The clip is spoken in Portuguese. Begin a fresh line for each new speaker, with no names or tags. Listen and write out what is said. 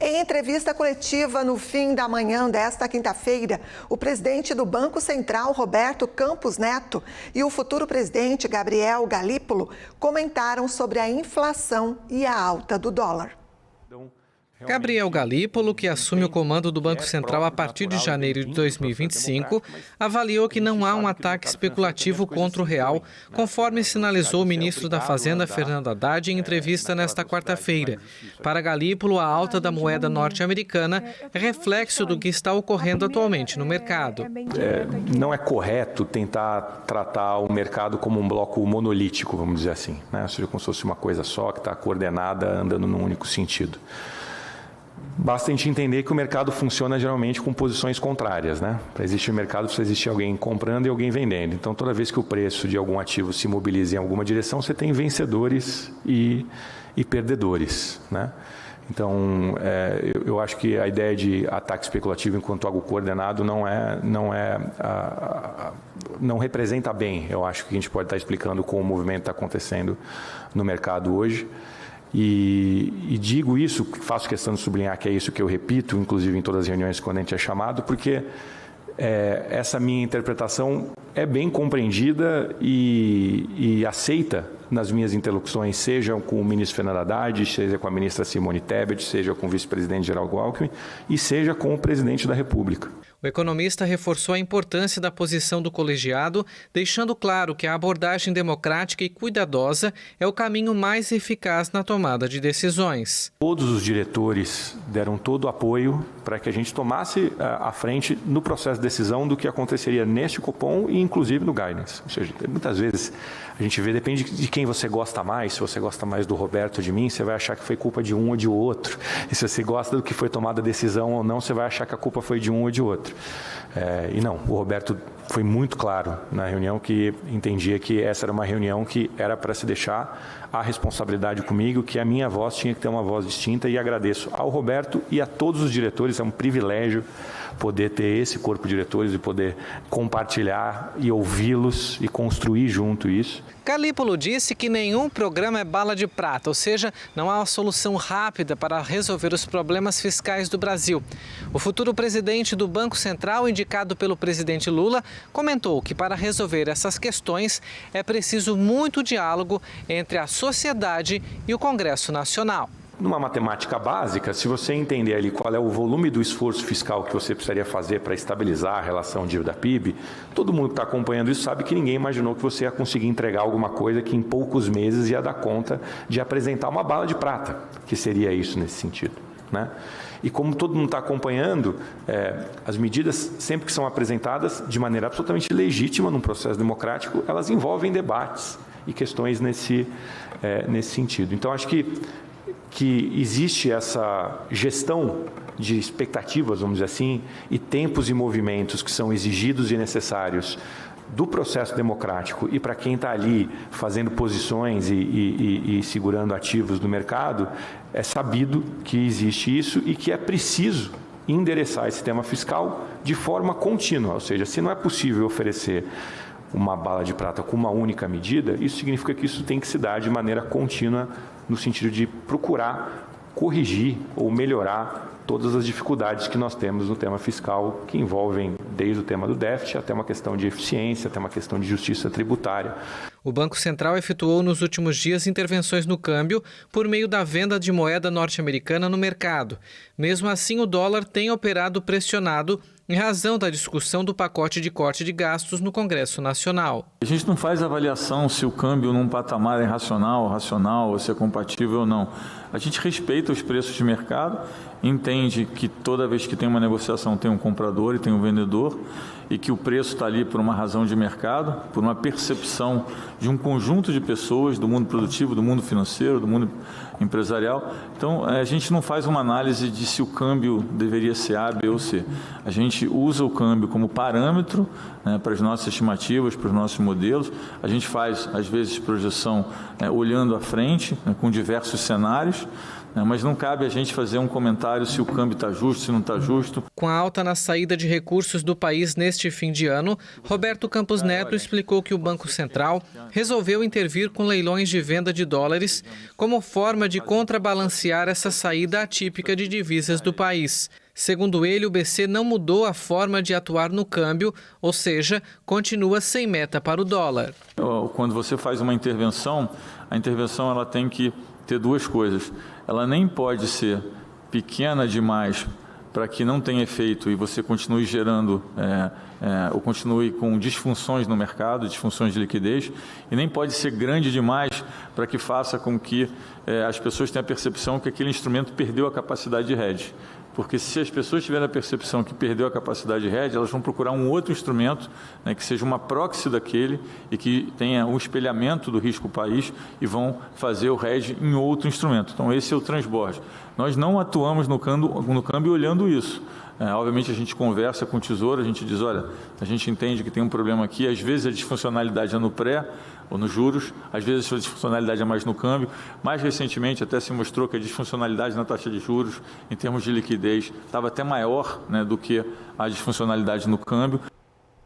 Em entrevista coletiva no fim da manhã desta quinta-feira, o presidente do Banco Central, Roberto Campos Neto, e o futuro presidente, Gabriel Galípolo, comentaram sobre a inflação e a alta do dólar.
Gabriel Galípolo, que assume o comando do Banco Central a partir de janeiro de 2025, avaliou que não há um ataque especulativo contra o real, conforme sinalizou o ministro da Fazenda, Fernando Haddad, em entrevista nesta quarta-feira. Para Galípolo, a alta da moeda norte-americana é reflexo do que está ocorrendo atualmente no mercado.
Não é correto tentar tratar o mercado como um bloco monolítico, vamos dizer assim, né? Ou seja, como se fosse uma coisa só, que está coordenada, andando num único sentido. Basta a gente entender que o mercado funciona geralmente com posições contrárias, né? Para existir mercado, precisa existir alguém comprando e alguém vendendo. Então, toda vez que o preço de algum ativo se mobiliza em alguma direção, você tem vencedores e perdedores, né? Então, eu acho que a ideia de ataque especulativo enquanto algo coordenado não representa bem. Eu acho que a gente pode estar explicando como o movimento está acontecendo no mercado hoje. E digo isso, faço questão de sublinhar que é isso que eu repito, inclusive em todas as reuniões quando a gente é chamado, porque essa minha interpretação é bem compreendida e aceita nas minhas interlocuções, seja com o ministro Fernando Haddad, seja com a ministra Simone Tebet, seja com o vice-presidente Geraldo Alckmin e seja com o presidente da República.
O economista reforçou a importância da posição do colegiado, deixando claro que a abordagem democrática e cuidadosa é o caminho mais eficaz na tomada de decisões.
Todos os diretores deram todo o apoio para que a gente tomasse à frente no processo de decisão do que aconteceria neste Copom e inclusive no Guidance. Ou seja, muitas vezes a gente vê, depende de quem você gosta mais. Se você gosta mais do Roberto ou de mim, você vai achar que foi culpa de um ou de outro. E se você gosta do que foi tomada a decisão ou não, você vai achar que a culpa foi de um ou de outro. E não, o Roberto foi muito claro na reunião que entendia que essa era uma reunião que era para se deixar a responsabilidade comigo, que a minha voz tinha que ter uma voz distinta, e agradeço ao Roberto e a todos os diretores. É um privilégio poder ter esse corpo de diretores e poder compartilhar e ouvi-los e construir junto isso.
Galípolo disse que nenhum programa é bala de prata, ou seja, não há uma solução rápida para resolver os problemas fiscais do Brasil. O futuro presidente do Banco Central, indicado pelo presidente Lula, comentou que para resolver essas questões é preciso muito diálogo entre a sociedade e o Congresso Nacional.
Numa matemática básica, se você entender ali qual é o volume do esforço fiscal que você precisaria fazer para estabilizar a relação dívida-PIB, todo mundo que está acompanhando isso sabe que ninguém imaginou que você ia conseguir entregar alguma coisa que em poucos meses ia dar conta de apresentar uma bala de prata, que seria isso nesse sentido, né? E como todo mundo está acompanhando, as medidas, sempre que são apresentadas de maneira absolutamente legítima num processo democrático, elas envolvem debates e questões nesse sentido. Então, acho que existe essa gestão de expectativas, vamos dizer assim, e tempos e movimentos que são exigidos e necessários do processo democrático e para quem está ali fazendo posições e segurando ativos do mercado, é sabido que existe isso e que é preciso endereçar esse tema fiscal de forma contínua. Ou seja, se não é possível oferecer uma bala de prata com uma única medida, isso significa que isso tem que se dar de maneira contínua, no sentido de procurar corrigir ou melhorar todas as dificuldades que nós temos no tema fiscal, que envolvem desde o tema do déficit até uma questão de eficiência, até uma questão de justiça tributária.
O Banco Central efetuou nos últimos dias intervenções no câmbio por meio da venda de moeda norte-americana no mercado. Mesmo assim, o dólar tem operado pressionado em razão da discussão do pacote de corte de gastos no Congresso Nacional.
A gente não faz avaliação se o câmbio num patamar é racional, ou se é compatível ou não. A gente respeita os preços de mercado, entende que toda vez que tem uma negociação tem um comprador e tem um vendedor, e que o preço está ali por uma razão de mercado, por uma percepção de um conjunto de pessoas do mundo produtivo, do mundo financeiro, do mundo empresarial. Então, a gente não faz uma análise de se o câmbio deveria ser A, B ou C. A gente usa o câmbio como parâmetro, né, para as nossas estimativas, para os nossos modelos. A gente faz, às vezes, projeção olhando à frente, né, com diversos cenários, Mas não cabe a gente fazer um comentário se o câmbio está justo, se não está justo.
Com a alta na saída de recursos do país neste fim de ano, Roberto Campos Neto explicou que o Banco Central resolveu intervir com leilões de venda de dólares como forma de contrabalancear essa saída atípica de divisas do país. Segundo ele, o BC não mudou a forma de atuar no câmbio, ou seja, continua sem meta para o dólar.
Quando você faz uma intervenção, a intervenção ela tem que ter duas coisas. Ela nem pode ser pequena demais para que não tenha efeito e você continue gerando ou continue com disfunções no mercado, disfunções de liquidez, e nem pode ser grande demais para que faça com que as pessoas tenham a percepção que aquele instrumento perdeu a capacidade de hedge. Porque se as pessoas tiverem a percepção que perdeu a capacidade de hedge, elas vão procurar um outro instrumento, que seja uma proxy daquele e que tenha um espelhamento do risco país e vão fazer o hedge em outro instrumento. Então, esse é o transbordo. Nós não atuamos no câmbio olhando isso. Obviamente, a gente conversa com o Tesouro, a gente diz, olha, a gente entende que tem um problema aqui, às vezes a disfuncionalidade é no pré ou nos juros, às vezes a disfuncionalidade é mais no câmbio. Mais recentemente, até se mostrou que a disfuncionalidade na taxa de juros, em termos de liquidez, estava até maior do que a disfuncionalidade no câmbio.